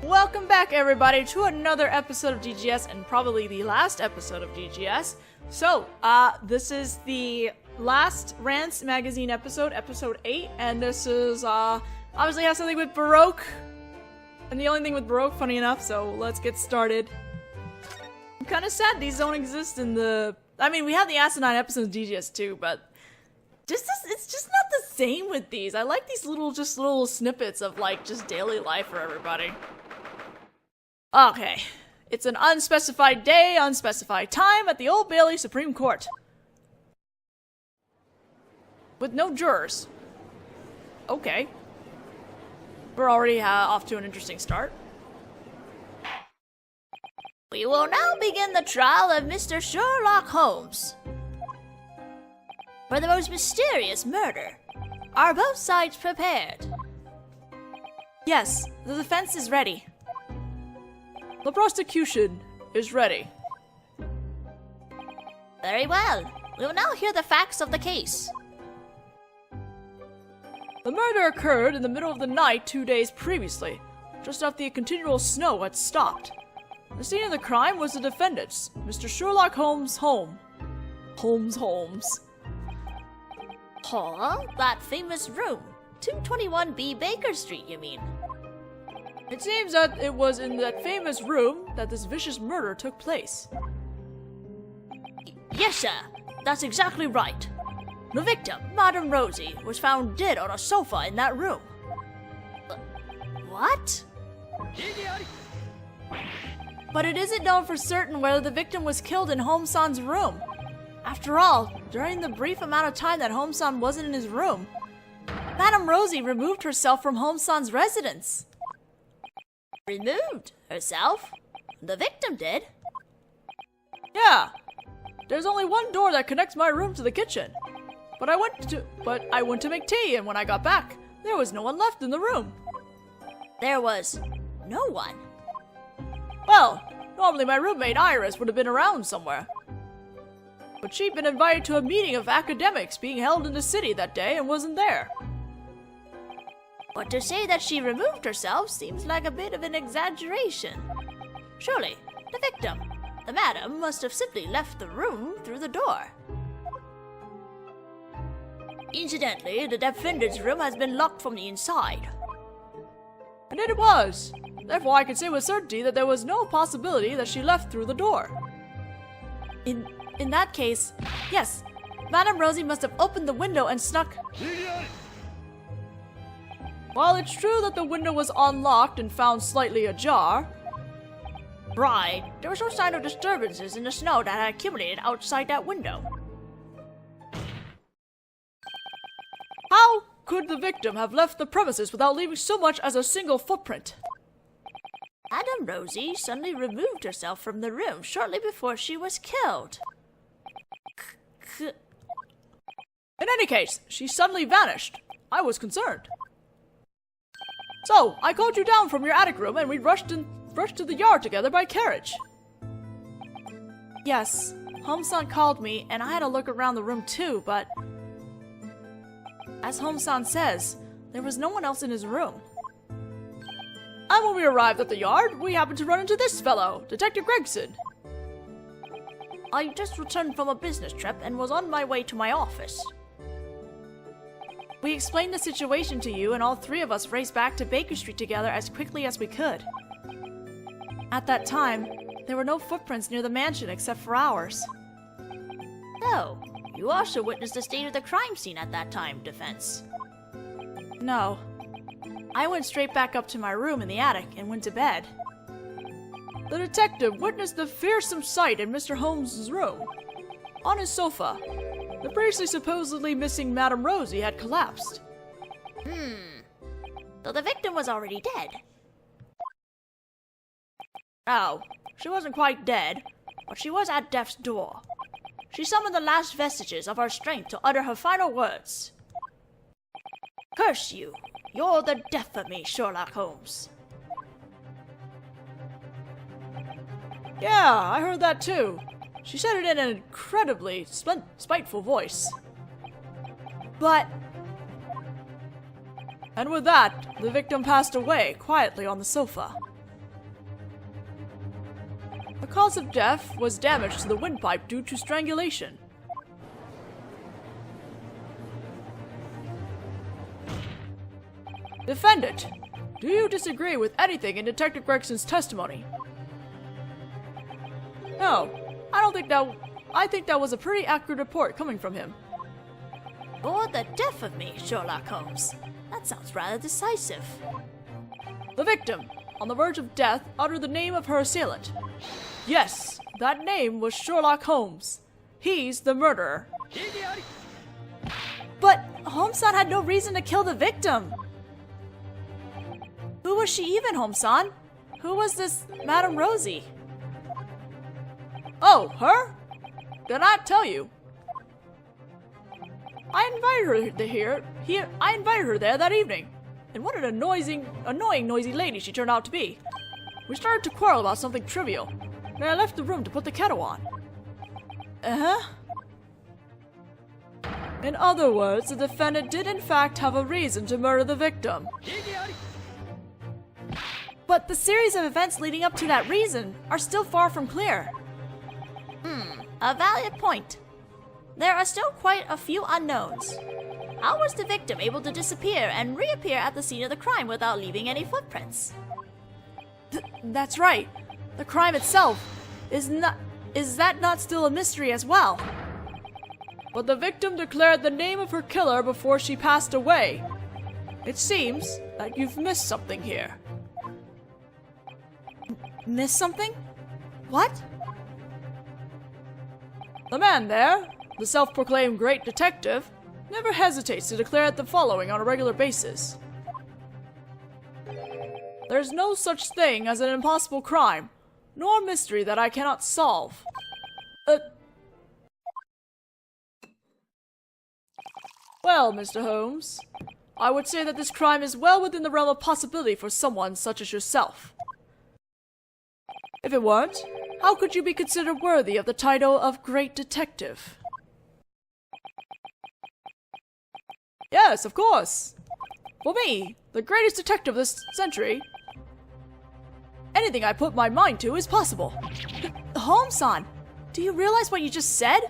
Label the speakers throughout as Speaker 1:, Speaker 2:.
Speaker 1: Welcome back, everybody, to another episode of DGS, and probably the last episode of DGS. So, this is the last Randst magazine episode, episode 8, and this is, obviously has something with Baroque, and the only thing with Baroque, funny enough, so let's get started. I'm kinda sad these don't exist in the... I mean, we have the Asinine episodes of DGS too, but... it's just not the same with these. I like these little snippets of, like, just daily life for everybody. Okay. It's an unspecified day, unspecified time at the Old Bailey Supreme Court. With no jurors. Okay. We're already off to an interesting start.
Speaker 2: We will now begin the trial of Mr. Sherlock Holmes. For the most mysterious murder. Are both sides prepared?
Speaker 1: Yes, the defense is ready. The prosecution is ready.
Speaker 2: Very well. We will now hear the facts of the case.
Speaker 1: The murder occurred in the middle of the night 2 days previously, just after the continual snow had stopped. The scene of the crime was the defendant's, Mr. Sherlock Holmes' home. Holmes.
Speaker 2: Huh? That famous room. 221B Baker Street, you mean?
Speaker 1: It seems that it was in that famous room that this vicious murder took place.
Speaker 2: Yes, sir. That's exactly right. The victim, Madame Rosie, was found dead on a sofa in that room. What?
Speaker 1: But it isn't known for certain whether the victim was killed in Holmes-san's room. After all, during the brief amount of time that Holmes-san wasn't in his room, Madame Rosie removed herself from Holmes-san's residence.
Speaker 2: Removed herself? The victim did?
Speaker 1: Yeah. There's only one door that connects my room to the kitchen. But I went to make tea, and when I got back, there was no one left in the room.
Speaker 2: There was no one?
Speaker 1: Well, normally my roommate Iris would have been around somewhere. But she'd been invited to a meeting of academics being held in the city that day and wasn't there.
Speaker 2: But to say that she removed herself seems like a bit of an exaggeration. Surely, the victim, the madam, must have simply left the room through the door. Incidentally, the defendant's room has been locked from the inside.
Speaker 1: And it was. Therefore, I can say with certainty that there was no possibility that she left through the door. In that case, yes, Madame Rosie must have opened the window and snuck... While it's true that the window was unlocked and found slightly ajar...
Speaker 2: Right, there was no sign of disturbances in the snow that had accumulated outside that window.
Speaker 1: How could the victim have left the premises without leaving so much as a single footprint?
Speaker 2: Madame Rosie suddenly removed herself from the room shortly before she was killed.
Speaker 1: In any case, she suddenly vanished. I was concerned. So, I called you down from your attic room and we rushed to the yard together by carriage. Yes, Holmes-san called me and I had a look around the room too, but... As Holmes-san says, there was no one else in his room. And when we arrived at the yard, we happened to run into this fellow, Detective Gregson.
Speaker 2: I just returned from a business trip and was on my way to my office.
Speaker 1: We explained the situation to you and all three of us raced back to Baker Street together as quickly as we could. At that time, there were no footprints near the mansion except for ours.
Speaker 2: So, you also witnessed the state of the crime scene at that time, defense?
Speaker 1: No. I went straight back up to my room in the attic and went to bed. The detective witnessed the fearsome sight in Mr. Holmes' room. On his sofa, the previously supposedly missing Madame Rosie had collapsed.
Speaker 2: So the victim was already dead?
Speaker 1: No, she wasn't quite dead, but she was at death's door. She summoned the last vestiges of her strength to utter her final words.
Speaker 2: Curse you! You're the death of me, Sherlock Holmes.
Speaker 1: Yeah, I heard that too. She said it in an incredibly spiteful voice. But... And with that, the victim passed away quietly on the sofa. The cause of death was damage to the windpipe due to strangulation. Defendant, do you disagree with anything in Detective Gregson's testimony? No, I think that was a pretty accurate report coming from him.
Speaker 2: Or the death of me, Sherlock Holmes. That sounds rather decisive.
Speaker 1: The victim, on the verge of death, uttered the name of her assailant. Yes, that name was Sherlock Holmes. He's the murderer.
Speaker 2: But Holmes-san had no reason to kill the victim. Who was she even, Holmes-san? Who was this Madame Rosie?
Speaker 1: Oh, her? Did I tell you? I invited her there that evening. And what an annoying, noisy lady she turned out to be. We started to quarrel about something trivial. And I left the room to put the kettle on. Uh-huh. In other words, the defendant did in fact have a reason to murder the victim.
Speaker 2: But the series of events leading up to that reason are still far from clear. A valid point. There are still quite a few unknowns. How was the victim able to disappear and reappear at the scene of the crime without leaving any footprints?
Speaker 1: That's right. The crime itself is that not still a mystery as well? But the victim declared the name of her killer before she passed away. It seems that you've missed something here.
Speaker 2: Missed something? What?
Speaker 1: The man there, the self-proclaimed great detective, never hesitates to declare the following on a regular basis. There's no such thing as an impossible crime, nor mystery that I cannot solve. Well, Mr. Holmes, I would say that this crime is well within the realm of possibility for someone such as yourself. If it weren't, how could you be considered worthy of the title of Great Detective? Yes, of course. For me, the greatest detective of this century, anything I put my mind to is possible.
Speaker 2: Holmes-san, do you realize what you just said?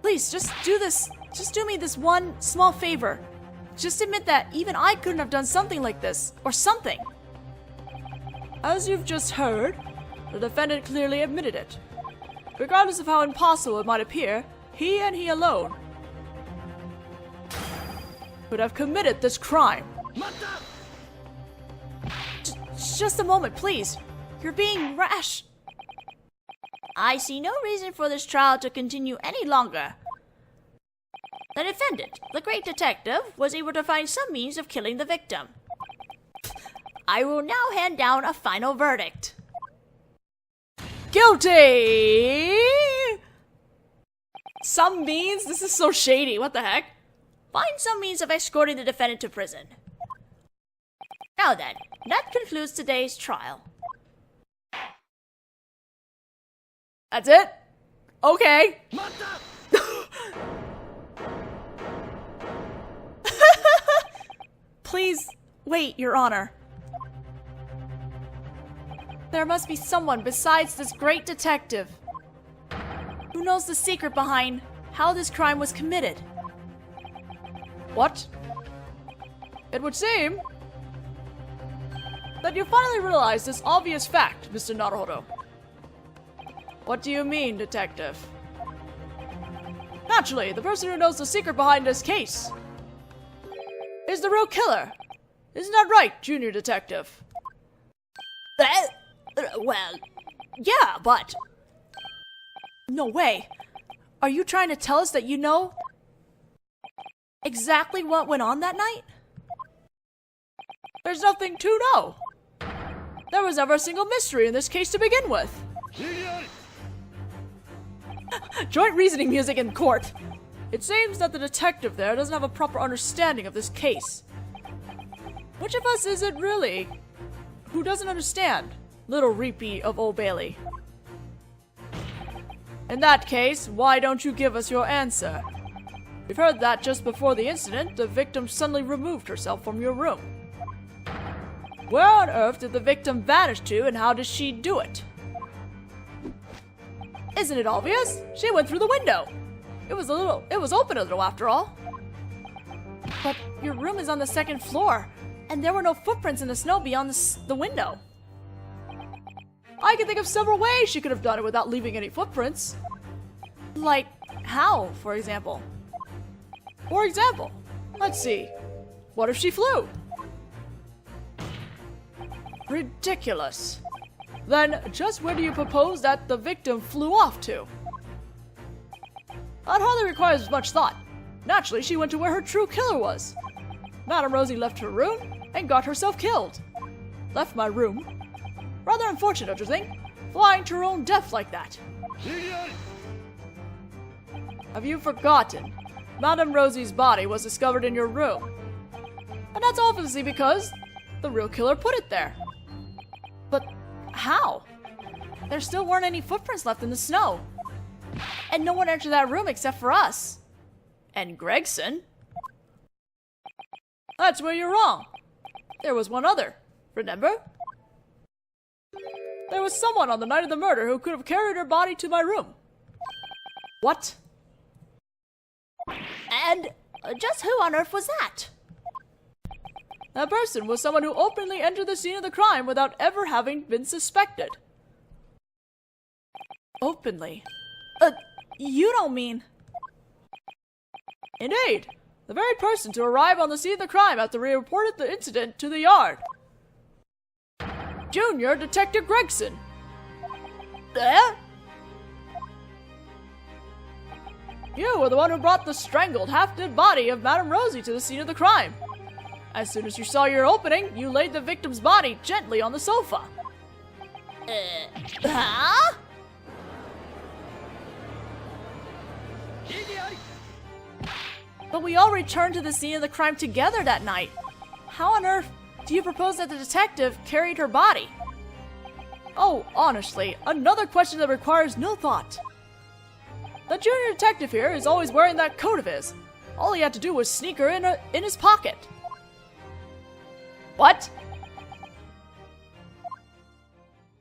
Speaker 2: Please, just do me this one small favor. Just admit that even I couldn't have done something like this, or something.
Speaker 1: As you've just heard, the defendant clearly admitted it. Regardless of how impossible it might appear, he and he alone could have committed this crime.
Speaker 2: Just a moment, please. You're being rash. I see no reason for this trial to continue any longer. The defendant, the great detective, was able to find some means of killing the victim. I will now hand down a final verdict.
Speaker 1: Guilty! Some means? This is so shady. What the heck?
Speaker 2: Find some means of escorting the defendant to prison. Now then, that concludes today's trial.
Speaker 1: That's it? Okay. Please, wait, Your Honor. There must be someone besides this great detective who knows the secret behind how this crime was committed. What? It would seem that you finally realize this obvious fact, Mr. Naruhodo. What do you mean, detective? Naturally, the person who knows the secret behind this case is the real killer. Isn't that right, junior detective?
Speaker 2: Well, yeah, but...
Speaker 1: No way. Are you trying to tell us that you know exactly what went on that night? There's nothing to know. There was never a single mystery in this case to begin with. Joint reasoning music in court. It seems that the detective there doesn't have a proper understanding of this case. Which of us is it really who doesn't understand, little repeat of Old Bailey? In that case, why don't you give us your answer? We've heard that just before the incident, the victim suddenly removed herself from your room. Where on earth did the victim vanish to, and how did she do it? Isn't it obvious? She went through the window. It was open a little after all. But your room is on the second floor, and there were no footprints in the snow beyond the window. I can think of several ways she could have done it without leaving any footprints. Like, how, for example? For example, let's see. What if she flew? Ridiculous. Then, just where do you propose that the victim flew off to? That hardly requires much thought. Naturally, she went to where her true killer was. Madame Rosie left her room and got herself killed. Left my room? Rather unfortunate, don't you think? Flying to her own death like that. Have you forgotten? Madame Rosie's body was discovered in your room. And that's obviously because the real killer put it there. But how? There still weren't any footprints left in the snow. And no one entered that room except for us. And Gregson. That's where you're wrong. There was one other. Remember? There was someone on the night of the murder who could have carried her body to my room. What?
Speaker 2: And just who on earth was that?
Speaker 1: That person was someone who openly entered the scene of the crime without ever having been suspected. Openly? You don't mean... Indeed. The very person to arrive on the scene of the crime after we reported the incident to the yard. Junior Detective Gregson. Eh? You were the one who brought the strangled, half-dead body of Madame Rosie to the scene of the crime. As soon as you saw your opening, you laid the victim's body gently on the sofa.
Speaker 2: Huh?
Speaker 1: But we all returned to the scene of the crime together that night. How on earth do you propose that the detective carried her body? Oh, honestly, another question that requires no thought. The junior detective here is always wearing that coat of his. All he had to do was sneak her in his pocket. What?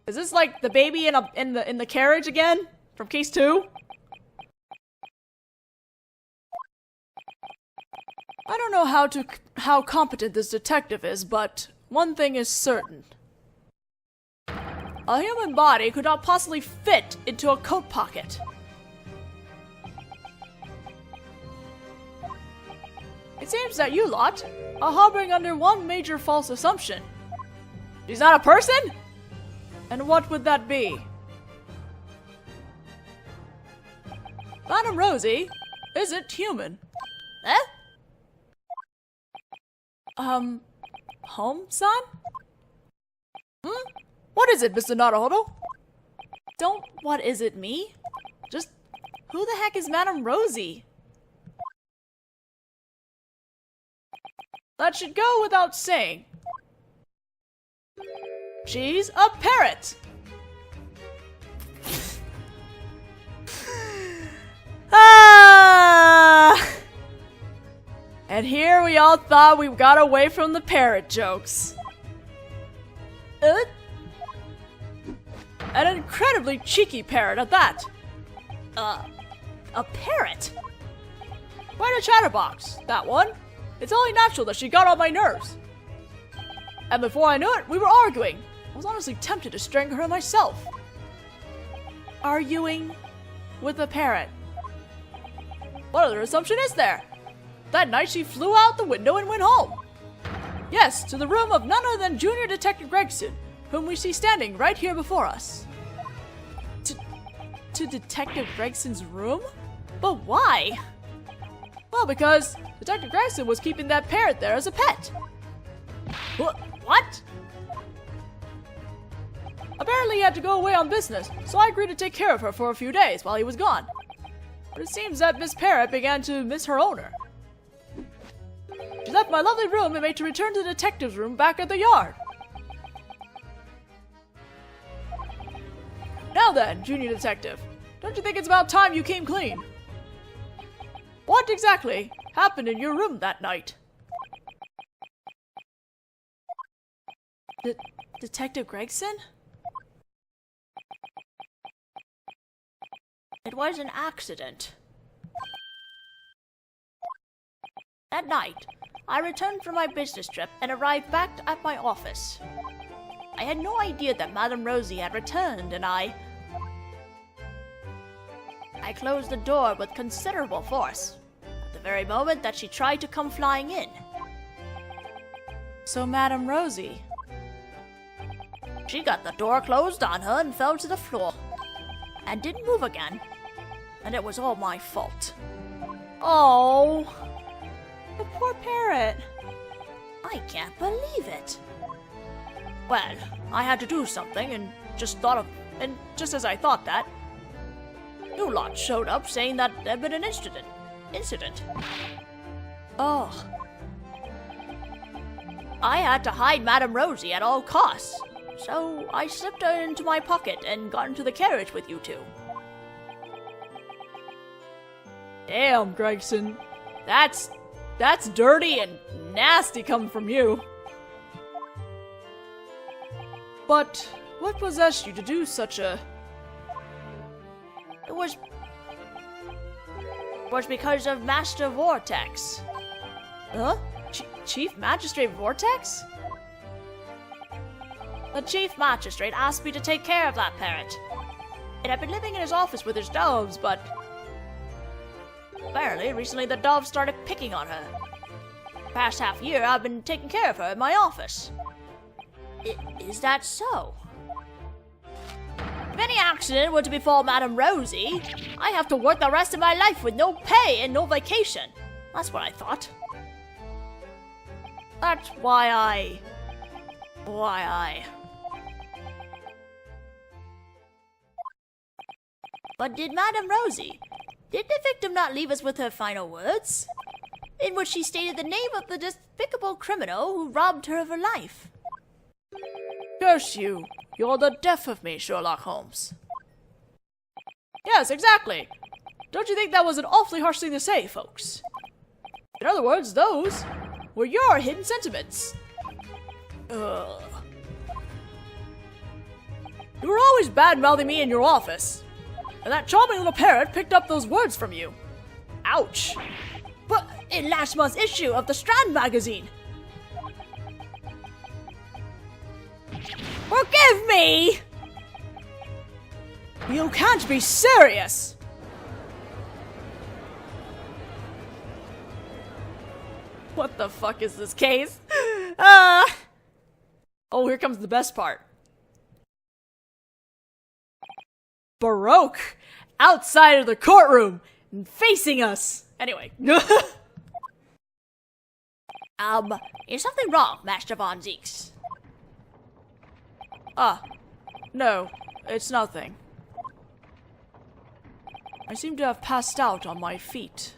Speaker 1: Is this like the baby in the carriage again from case 2? I don't know how competent this detective is, but one thing is certain. A human body could not possibly fit into a coat pocket. It seems that you lot are harboring under one major false assumption. She's not a person? And what would that be? Madame Rosie isn't human.
Speaker 2: Eh?
Speaker 1: Home, son? What is it, Mr. Naruhodo? Don't what is it me? Just who the heck is Madame Rosie? That should go without saying. She's a parrot! Ah! And here we all thought we got away from the parrot jokes. An incredibly cheeky parrot at that.
Speaker 2: A parrot?
Speaker 1: Quite a chatterbox, that one. It's only natural that she got on my nerves. And before I knew it, we were arguing. I was honestly tempted to strangle her myself. Arguing with a parrot. What other assumption is there? That night she flew out the window and went home. Yes, to the room of none other than Junior Detective Gregson, whom we see standing right here before us. To Detective Gregson's room? But why? Well, because Detective Gregson was keeping that parrot there as a pet.
Speaker 2: What?
Speaker 1: Apparently he had to go away on business, so I agreed to take care of her for a few days while he was gone. But it seems that Miss Parrot began to miss her owner. She left my lovely room and made to return to the detective's room back at the yard. Now then, Junior Detective, don't you think it's about time you came clean? What exactly happened in your room that night? Detective Gregson?
Speaker 2: It was an accident. That night, I returned from my business trip and arrived back at my office. I had no idea that Madame Rosie had returned, and I closed the door with considerable force, at the very moment that she tried to come flying in.
Speaker 1: So, Madame Rosie...
Speaker 2: She got the door closed on her and fell to the floor, and didn't move again, and it was all my fault.
Speaker 1: Oh, the poor parrot.
Speaker 2: I can't believe it. Well, I had to do something, and just as I thought that, you lot showed up saying that there'd been an incident.
Speaker 1: Oh.
Speaker 2: I had to hide Madame Rosie at all costs, so I slipped her into my pocket and got into the carriage with you two.
Speaker 1: Damn, Gregson. That's dirty and nasty coming from you. But what possessed you to do such a...
Speaker 2: It was because of Master Vortex.
Speaker 1: Huh? Chief Magistrate Vortex?
Speaker 2: The Chief Magistrate asked me to take care of that parrot. It had been living in his office with his doves, but apparently recently the doves started picking on her. The past half year I've been taking care of her in my office. Is that so? If any accident were to befall Madame Rosie, I have to work the rest of my life with no pay and no vacation. That's what I thought. That's why I... But did Madame Rosie, did the victim not leave us with her final words? In which she stated the name of the despicable criminal who robbed her of her life.
Speaker 1: Curse you! You're the death of me, Sherlock Holmes. Yes, exactly! Don't you think that was an awfully harsh thing to say, folks? In other words, those were your hidden sentiments. Ugh. You were always bad-mouthing me in your office, and that charming little parrot picked up those words from you. Ouch!
Speaker 2: But in last month's issue of the Strand magazine. Forgive me!
Speaker 1: You can't be serious! What the fuck is this case? Oh, here comes the best part. Baroque! Outside of the courtroom! And facing us! Anyway.
Speaker 2: Is something wrong, Master Von Zeeks?
Speaker 1: No, it's nothing. I seem to have passed out on my feet.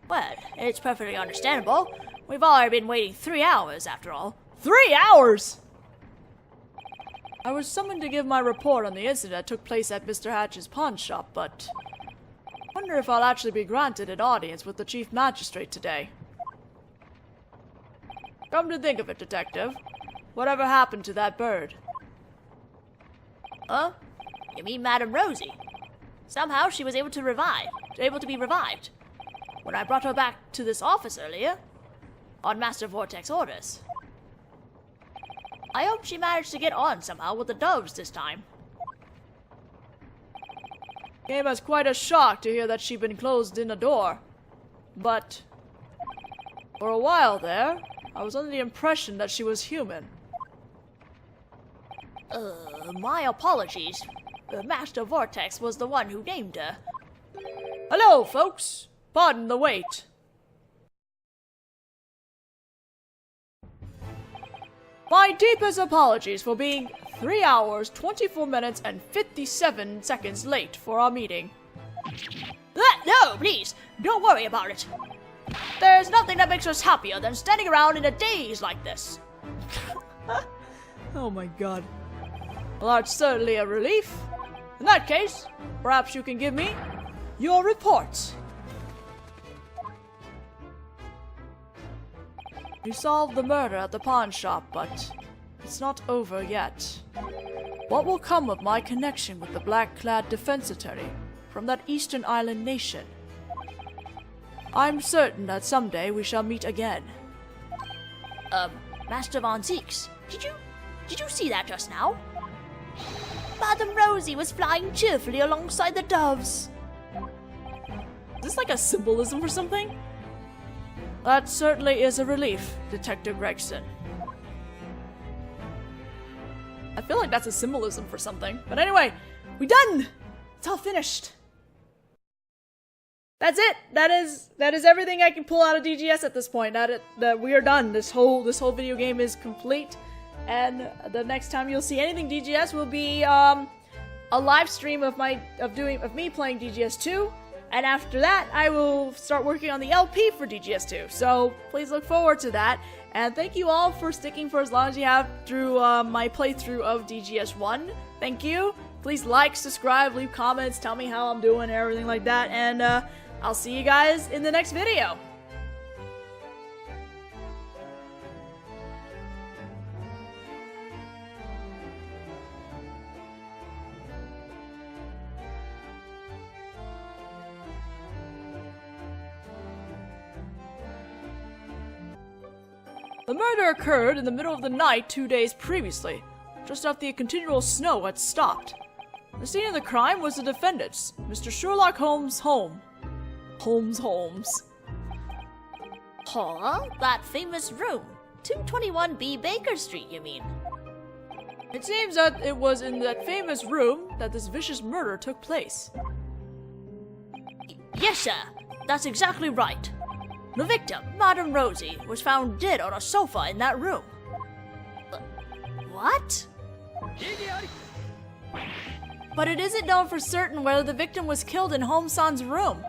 Speaker 2: Well, it's perfectly understandable. We've already been waiting 3 hours, after all.
Speaker 1: 3 hours?! I was summoned to give my report on the incident that took place at Mr. Hatch's pawn shop, but I wonder if I'll actually be granted an audience with the Chief Magistrate today. Come to think of it, Detective, whatever happened to that bird?
Speaker 2: Huh? You mean Madame Rosie? Somehow she was able to be revived. When I brought her back to this office earlier, on Master Vortex orders. I hope she managed to get on somehow with the doves this time.
Speaker 1: Came as quite a shock to hear that she'd been closed in a door. But for a while there, I was under the impression that she was human.
Speaker 2: My apologies. Master Vortex was the one who named her.
Speaker 1: Hello, folks. Pardon the wait. My deepest apologies for being 3 hours, 24 minutes, and 57 seconds late for our meeting.
Speaker 2: No, please, don't worry about it. There's nothing that makes us happier than standing around in a daze like this.
Speaker 1: Oh my god. Well, that's certainly a relief. In that case, perhaps you can give me your report. You solved the murder at the pawn shop, but it's not over yet. What will come of my connection with the black-clad defense attorney from that eastern island nation? I'm certain that someday we shall meet again.
Speaker 2: Master Von Zeeks, did you see that just now? Madame Rosie was flying cheerfully alongside the doves.
Speaker 1: Is this like a symbolism for something? That certainly is a relief, Detective Gregson. I feel like that's a symbolism for something. But anyway, we done! It's all finished. That's it. That is everything I can pull out of DGS at this point. That we are done. This whole video game is complete. And the next time you'll see anything DGS will be a live stream of me playing DGS 2. And after that, I will start working on the LP for DGS 2. So please look forward to that. And thank you all for sticking for as long as you have through my playthrough of DGS 1. Thank you. Please like, subscribe, leave comments, tell me how I'm doing and everything like that. And I'll see you guys in the next video. The murder occurred in the middle of the night 2 days previously, just after the continual snow had stopped. The scene of the crime was the defendant's, Mr. Sherlock Holmes' home. Holmes.
Speaker 2: Huh? That famous room. 221B Baker Street, you mean?
Speaker 1: It seems that it was in that famous room that this vicious murder took place.
Speaker 2: Yes, sir. That's exactly right. The victim, Madame Rosie, was found dead on a sofa in that room. What?
Speaker 1: But it isn't known for certain whether the victim was killed in Holmes-san's room.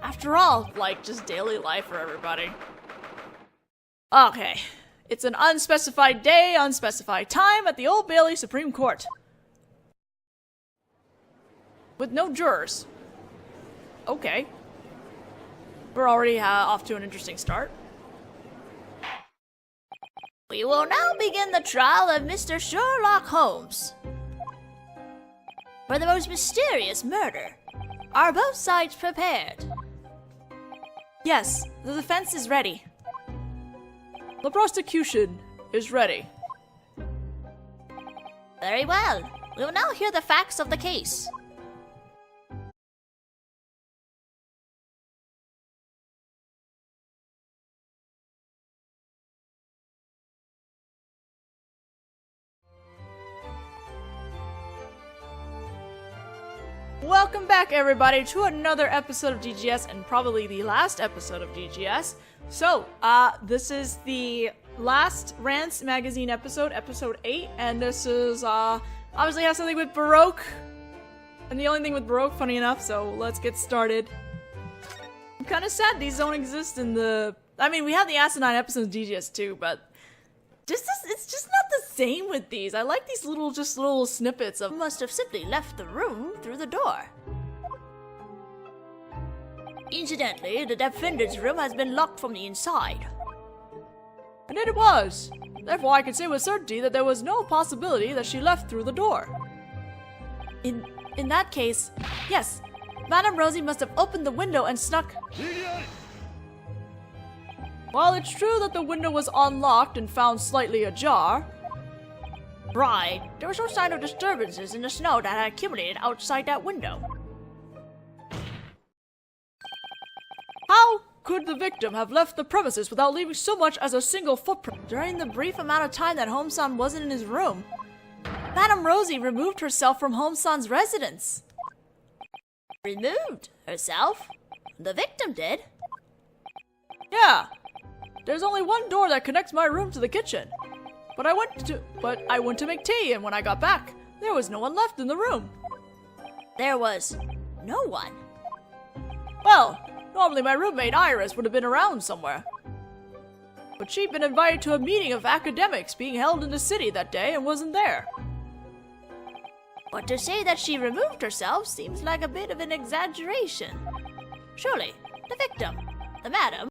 Speaker 1: After all, like, just daily life for everybody. Okay. It's an unspecified day, unspecified time at the Old Bailey Supreme Court. With no jurors. Okay. We're already off to an interesting start.
Speaker 2: We will now begin the trial of Mr. Sherlock Holmes. For the most mysterious murder. Are both sides prepared?
Speaker 1: Yes, the defense is ready. The prosecution is ready.
Speaker 2: Very well. We will now hear the facts of the case.
Speaker 1: Welcome back, everybody, to another episode of DGS, and probably the last episode of DGS. So, this is the last Randst magazine episode, episode 8, and this is, obviously has something with Baroque, and the only thing with Baroque, funny enough, so let's get started. I'm kinda sad these don't exist in the... I mean, we have the Asinine episodes of DGS too, but... it's just not the same with these. I like these little snippets of...
Speaker 2: Must have simply left the room through the door. Incidentally, the defendant's room has been locked from the inside.
Speaker 1: And it was. Therefore, I can say with certainty that there was no possibility that she left through the door. In that case, yes, Madame Rosie must have opened the window and snuck... While it's true that the window was unlocked and found slightly ajar...
Speaker 2: Right, there was no sign of disturbances in the snow that had accumulated outside that window.
Speaker 1: How could the victim have left the premises without leaving so much as a single footprint? During the brief amount of time that Holmes-san wasn't in his room, Madame Rosie removed herself from Holmes-san's residence.
Speaker 2: Removed herself? The victim did?
Speaker 1: Yeah. There's only one door that connects my room to the kitchen. But I went to make tea, and when I got back, there was no one left in the room.
Speaker 2: There was no one?
Speaker 1: Well, normally my roommate Iris would have been around somewhere. But she'd been invited to a meeting of academics being held in the city that day and wasn't there.
Speaker 2: But to say that she removed herself seems like a bit of an exaggeration. Surely, the victim, the madam,